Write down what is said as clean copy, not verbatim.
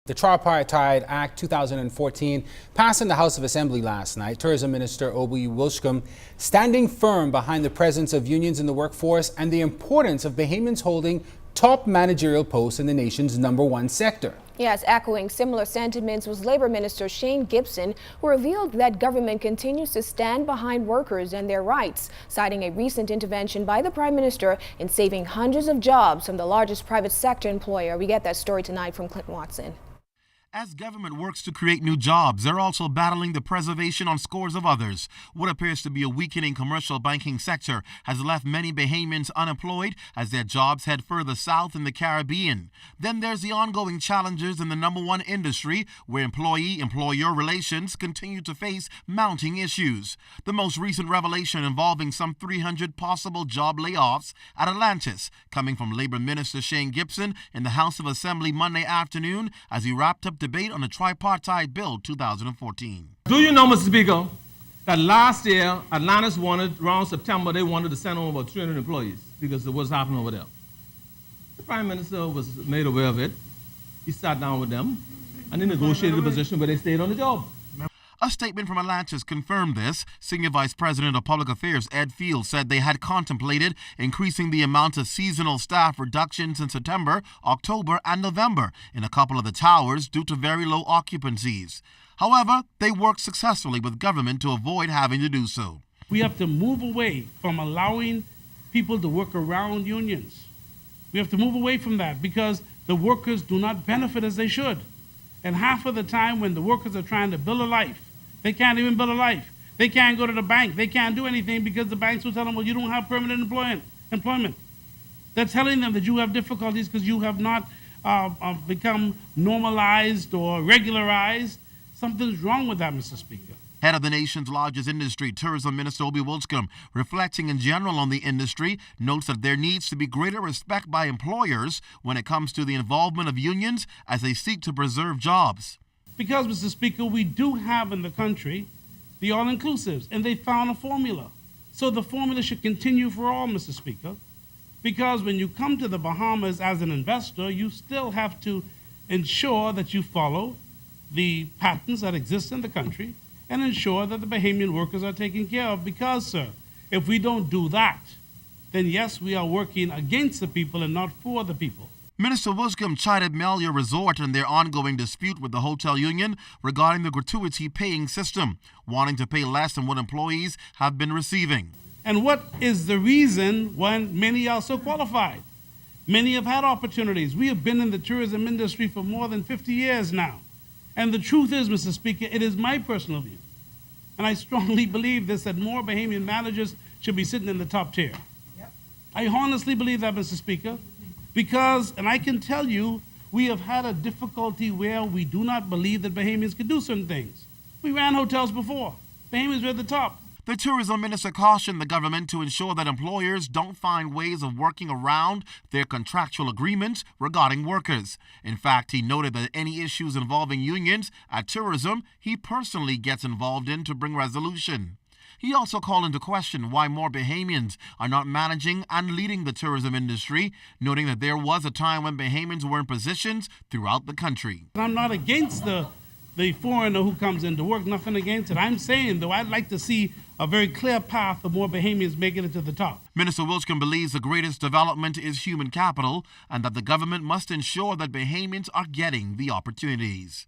The Tripartite Act 2014 passed in the House of Assembly last night. Tourism Minister Obie Wilchcombe standing firm behind the presence of unions in the workforce and the importance of Bahamians holding top managerial posts in the nation's #1 sector. Yes, echoing similar sentiments was Labor Minister Shane Gibson, who revealed that government continues to stand behind workers and their rights, citing a recent intervention by the Prime Minister in saving hundreds of jobs from the largest private sector employer. We get that story tonight from Clinton Watson. As government works to create new jobs, they're also battling the preservation on scores of others. What appears to be a weakening commercial banking sector has left many Bahamians unemployed as their jobs head further south in the Caribbean. Then there's the ongoing challenges in the #1 industry, where employee-employer relations continue to face mounting issues. The most recent revelation involving some 300 possible job layoffs at Atlantis, coming from Labor Minister Shane Gibson in the House of Assembly Monday afternoon as he wrapped up debate on the Tripartite Bill 2014. Do you know, Mr. Speaker, that last year Atlantis wanted, around September, they wanted to send home about 300 employees because of what's happening over there. The Prime Minister was made aware of it. He sat down with them and they negotiated a position where they stayed on the job. A statement from Atlantis confirmed this. Senior Vice President of Public Affairs Ed Field said they had contemplated increasing the amount of seasonal staff reductions in September, October, and November in a couple of the towers due to very low occupancies. However, they worked successfully with government to avoid having to do so. We have to move away from allowing people to work around unions. We have to move away from that because the workers do not benefit as they should. And half of the time when the workers are trying to build a life, they can't even build a life. They can't go to the bank. They can't do anything because the banks will tell them, well, you don't have permanent employment. They're telling them that you have difficulties because you have not become normalized or regularized. Something's wrong with that, Mr. Speaker. Head of the nation's largest industry, Tourism Minister Obie Wilchcombe, reflecting in general on the industry, notes that there needs to be greater respect by employers when it comes to the involvement of unions as they seek to preserve jobs. Because, Mr. Speaker, we do have in the country the all-inclusives, and they found a formula. So the formula should continue for all, Mr. Speaker, because when you come to the Bahamas as an investor, you still have to ensure that you follow the patterns that exist in the country and ensure that the Bahamian workers are taken care of. Because, sir, if we don't do that, then yes, we are working against the people and not for the people. Minister Wilchcombe chided Melia Resort and their ongoing dispute with the hotel union regarding the gratuity paying system, wanting to pay less than what employees have been receiving. And what is the reason why many are so qualified? Many have had opportunities. We have been in the tourism industry for more than 50 years now. And the truth is, Mr. Speaker, it is my personal view, and I strongly believe this, that more Bahamian managers should be sitting in the top tier. Yep. I honestly believe that, Mr. Speaker. Because, and I can tell you, we have had a difficulty where we do not believe that Bahamians can do certain things. We ran hotels before. Bahamians were at the top. The tourism minister cautioned the government to ensure that employers don't find ways of working around their contractual agreements regarding workers. In fact, he noted that any issues involving unions at tourism, he personally gets involved in to bring resolution. He also called into question why more Bahamians are not managing and leading the tourism industry, noting that there was a time when Bahamians were in positions throughout the country. I'm not against the foreigner who comes into work, nothing against it. I'm saying, though, I'd like to see a very clear path of more Bahamians making it to the top. Minister Wilchcombe believes the greatest development is human capital and that the government must ensure that Bahamians are getting the opportunities.